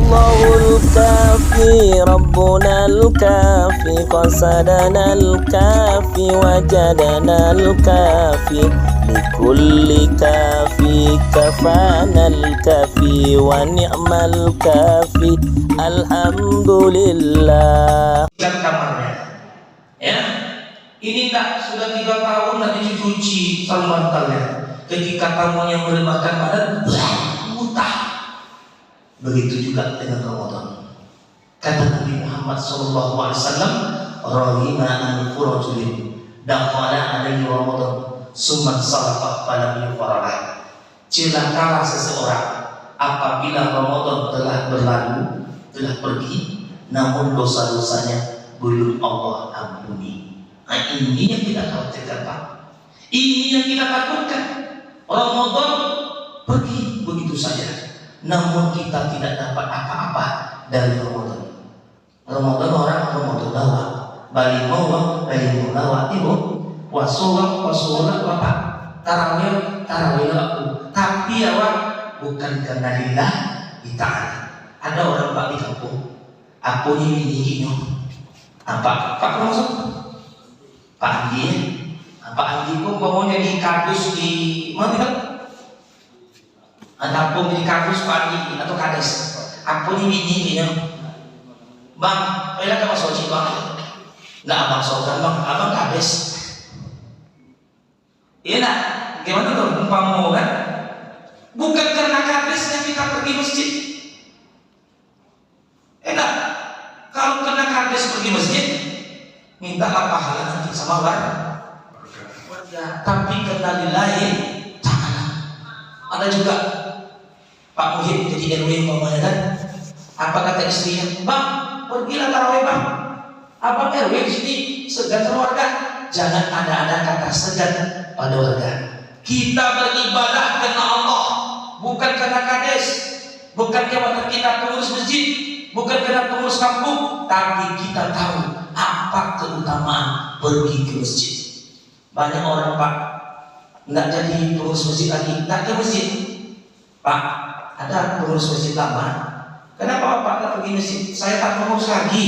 Allahul kafi Rabbunal kafi qasadanal kafi wajadanal kafi likulli kafi kafanal kafi wa ni'mal kafi alhamdulillah. Kamarnya ya ini enggak sudah 3 tahun nanti dicuci sama bantalnya ketika tamunya melemahkan badan mutah. Begitu juga dengan Ramadan. Kata Nabi Muhammad SAW, rahima anfu rajulin dakhala alaihi Ramadan summa sarafa falam yufarah. Celakalah seseorang apabila Ramadan telah berlalu, telah pergi, namun dosa-dosanya belum Allah ampuni. Nah, ini yang kita khawatirkan, Pak. Ini yang kita takutkan. Ramadan pergi begitu saja, namun kita tidak dapat apa-apa dari Ramadan. Ramadan orang Ramadan bawa, bali bawa, bali bawa, ibu wasulah bapak, tarawih aku. Tapi awak bukan karena lillah ta'ala. Ada orang Pak di kampung, aku ini apa maksud? Pak Andi, Pak Andi pun pokoknya di kardus di mana? Ataupun di kardus Pak Andi atau kades. Aku ini Bang, pilih ke Mas Oji Bang. Nggak abang sogan Bang, abang kades. Iya nak, gimana tuh umpama kan? Bukan karena kadesnya kita pergi masjid. Enak, kalau karena kades pergi masjid, mintalah pahala nanti sama warga. Tapi karena lillahi ta'ala. Ada juga Pak Muhid jadi RW umpamanya kan? Apa kata istrinya? Bang, pergilah tarawih Bang. Abang RW di sini segan sama warga. Jangan ada kata segan pada warga. Kita beribadah karena Allah, bukan karena kades, bukan karena kita pengurus masjid, bukan karena pengurus kampung, tapi kita tahu apa keutamaan pergi ke masjid. Banyak orang Pak nggak jadi pengurus masjid lagi, nggak ke masjid. Pak, ada pengurus masjid lama. Kenapa Bapak tak pergi masjid? Saya tak pengurus lagi.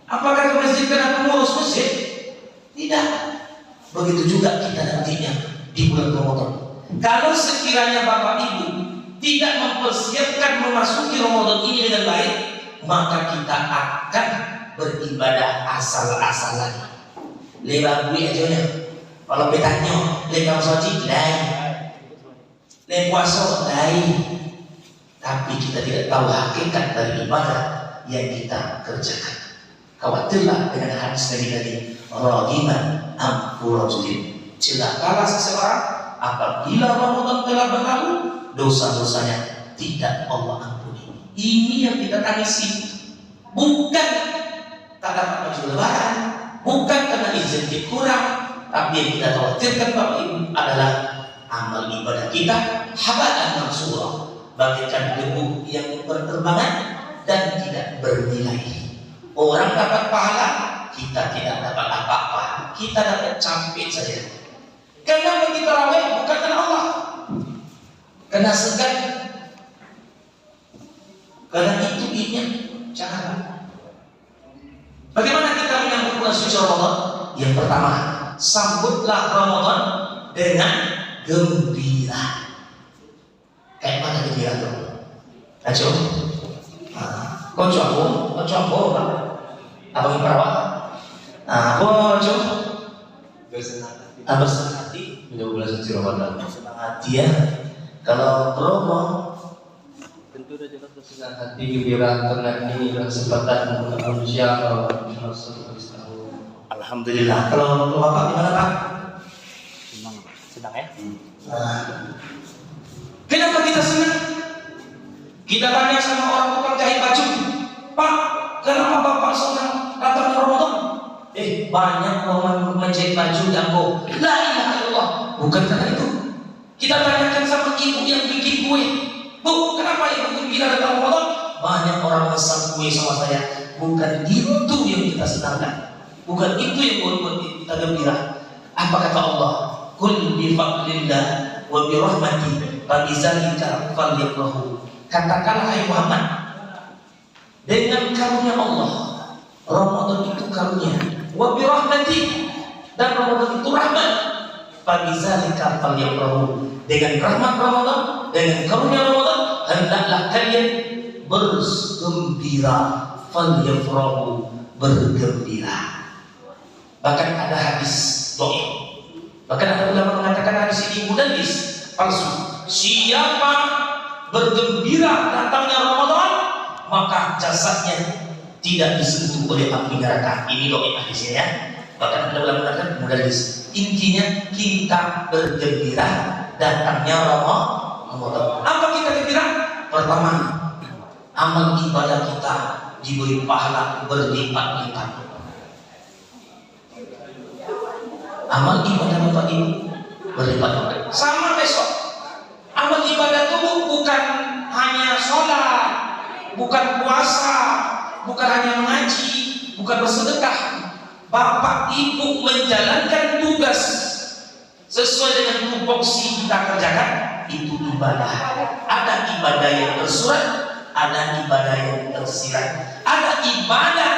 Apakah ke masjid karena pengurus masjid? Tidak. Begitu juga kita nantinya di bulan Ramadan. Kalau sekiranya Bapak Ibu tidak mempersiapkan memasuki Ramadan ini dengan baik, maka kita akan beribadah asal-asalan. Lewat gue aja nih. Kalau betanya, lewat soci lain, lewat puasa lain. Tapi kita tidak tahu hakikat dari ibadah yang kita kerjakan. Khawatirlah dengan hadis dari tadi, rahiman amfu rajulin. Celakalah seseorang apabila Ramadan telah berlalu, dosa-dosanya tidak Allah ampuni. Ini yang kita tangisi. Bukan tak dapat baju lebaran, bukan karena izin kurang, tapi yang kita khawatirkan Bapak Ibu adalah amal ibadah kita haba'an mansura, bagaikan debu yang berterbangan dan tidak bernilai. Orang dapat pahala, kita tidak dapat apa-apa, kita dapat campit saja. Kenapa kita raweh? Bukan karena Allah, karena segan, karena itu ini jangan. Bagaimana kita menyambut bulan suci Ramadan? Yang pertama, sambutlah Ramadan dengan gembira. Kayak mana gembira tuh? Ayo, kocok, abang perawat, kocok, bersenang hati, menyambut bulan suci Ramadan. bersenang hati ya. Kalau promo, tentu sudah jelas bersenang hati, gembira karena ini kesempatan untuk manusia harus tahu. alhamdulillah. Kalau Bapak gimana Pak? Senang ya? Kenapa kita senang? Kita tanya sama orang tukang jahit baju, Pak, kenapa Bapak senang datang ke Ramadan? Banyak orang menjahit baju dan la ilaha illallah. Bukan karena itu. Kita tanyakan sama ibu yang bikin kue, Bu, kenapa ibu gembira datang Ramadan? Banyak orang pesan kue sama saya. Bukan itu yang kita senangkan, bukan itu yang membuat kita gembira. Apa kata Allah? Qul bi fadlillah wa bi rahmati fa bizalika falyafrahu. Katakanlah hai Muhammad, dengan karunia Allah. Ramadan itu karunia. Wa bi rahmati, dan Ramadan itu rahmat. Fabizalika falyafrahu, dengan rahmat Ramadan, dengan karunia Ramadan, hendaklah kalian bergembira. Falyafrahu, bergembira. Bahkan ada hadis dhaif. Bahkan ada ulama mengatakan hadis ini mudallis, palsu. Siapa bergembira datangnya Ramadan, maka jasadnya tidak disentuh oleh api neraka. Ini dhaif hadisnya ya. Bahkan ada ulama mengatakan mudallis. Intinya kita bergembira datangnya Ramadan. Apa kita gembira? Pertama, amal ibadah kita diberi pahala berlipat-lipat. Amal ibadah Bapak Ibu berlipat-lipat. Sama besok. Amal ibadah itu bukan hanya sholat, bukan puasa, bukan hanya mengaji, bukan bersedekah. Bapak Ibu menjalankan tugas sesuai dengan tupoksi kita kerjakan, itu ibadah. Ada ibadah yang tersurat, ada ibadah yang tersirat. Ada ibadah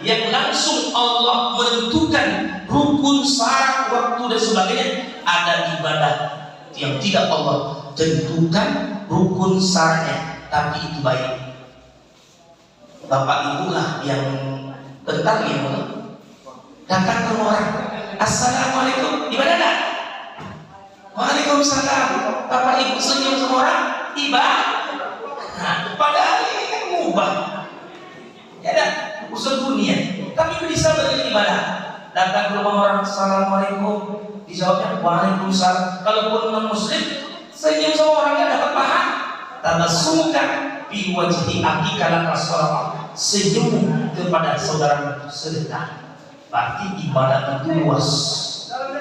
yang langsung Allah menentukan rukun, syarat, waktu dan sebagainya. Ada ibadah yang tidak Allah tentukan rukun, syaratnya, tapi itu baik. Bapak Ibu lah yang bentar ya, datang ke orang, assalamualaikum, ibadah tak? Waalaikumsalam. Bapak Ibu senyum sama orang, ibadah. Nah, padahal ini kan mubah, ya dah, urusan dunia. Tapi bisa beri ibadah. Datang ke rumah orang, assalamualaikum, dijawabnya waalaikumsalam. Kalaupun non muslim, senyum sama orangnya dapat pahala. Tabassumuka fi wajhi akhika laka shadaqah, senyum kepada saudara sedekah. Berarti ibadah itu luas.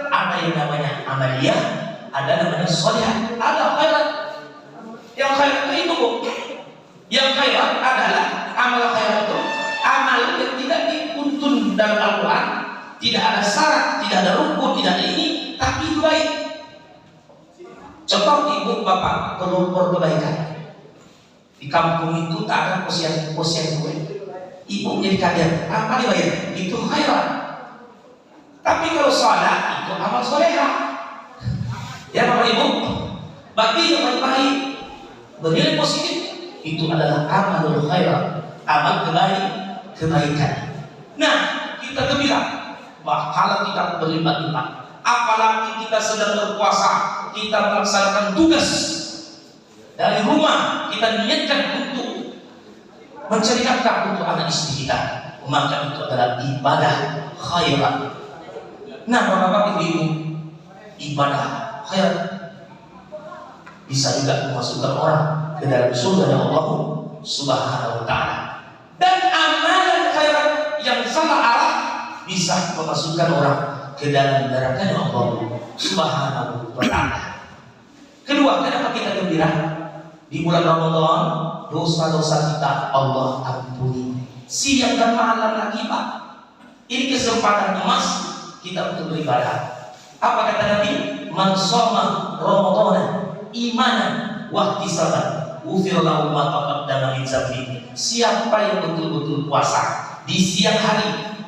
Ada yang namanya amaliyah, ada namanya sholihah, ada khairat. Yang khairat itu Bu. Yang khairat adalah amal khairat itu amal yang tidak dituntun dalam Al-Quran, tidak ada syarat, tidak ada rukun, tidak ada ini, tapi itu baik. Contoh ibu bapak perlu kebaikan. Di kampung itu tak ada posyandu kue. Ibu jadi kader, apa dibayar? Itu khairat. Tapi kalau sholat itu amal solehah. Ya Bapak Ibu, bagi yang baik-baik, bernilai positif, itu adalah amal khairat, amal kebaikan. Nah, kita gembira, pahala kita berlipat-lipat. Apalagi kita sedang berpuasa, kita melaksanakan tugas dari rumah, kita niatkan untuk mencari nafkah untuk anak istri kita, maka itu adalah ibadah khairat. Nah, Bapak Ibu, ibadah khairat bisa juga memasukkan orang ke dalam surga Allah Subhanahu wa Ta'ala. Dan amalan khairat yang salah arah bisa memasukkan orang ke dalam neraka Allah Subhanahu wa Ta'ala. Kedua, kenapa kita gembira? Di bulan Ramadan, dosa-dosa kita Allah ampuni. Siang dan malam lagi Pak. Ini kesempatan emas kita untuk beribadah. Apa kata Nabi? Man shoma Ramadan imanan wa ihtisaban ghufira lahu ma taqaddama min dzambi. Siapa yang betul-betul puasa di siang hari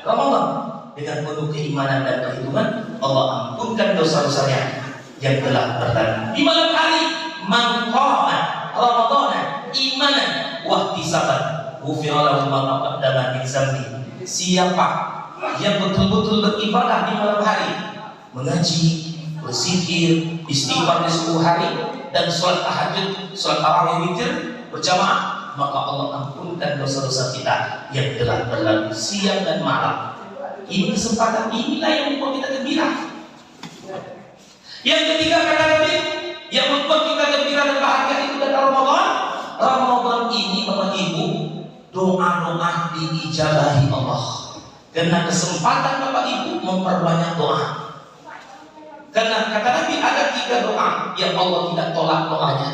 Ramadan dengan penuh keimanan dan perhitungan, Allah ampunkan dosa-dosanya yang telah berlalu. Di malam hari, man qama Ramadan imanan wa ihtisaban ghufira lahu ma taqaddama min dzambi. Siapa yang betul-betul beribadah di malam hari, mengaji, berzikir, istighfar di 10 hari, dan sholat tahajud, sholat tarawih witir berjamaah, maka Allah ampunkan dosa-dosa kita yang telah berlalu siang dan malam. Ini kesempatan, inilah yang membuat kita gembira. Yang ketiga kata Nabi, yang membuat kita gembira dan bahagia itu adalah Ramadan. Ramadan ini Bapak Ibu, doa-doa diijabahi Allah. Karena kesempatan Bapak Ibu memperbanyak doa. Karena kata Nabi ada 3 doa yang Allah tidak tolak doanya.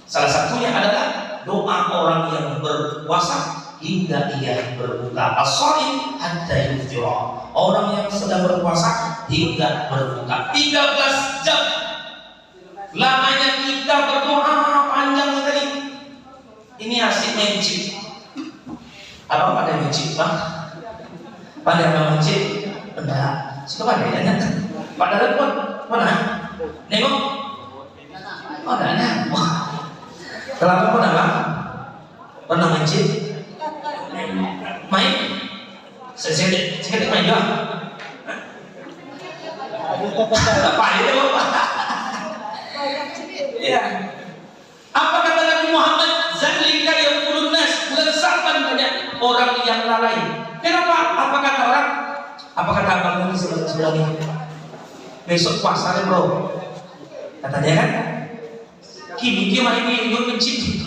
Salah satunya adalah doa orang yang berpuasa hingga ia berbuka. As-shaim hatta yuftira. Orang yang sedang berpuasa hingga berbuka. 13 jam lamanya kita berdoa panjang sekali. Ini asik main chip. Abang pada mencit bang, pada mencit, enggak, suka pada ya, pada pun, mana, nengok, oh ada, kelapa pun apa, pernah mencit, main, sedikit main juga, apa itu apa? Ya, apa kata Nabi Muhammad? Zalika yaumul nas, bulan Sa'ban banyak orang yang lalai. Kenapa? Apa kata orang? Apa kata abang ini sebelah ini? Besok puasa bro. Kata dia kan? Kini dia mari ini mencit.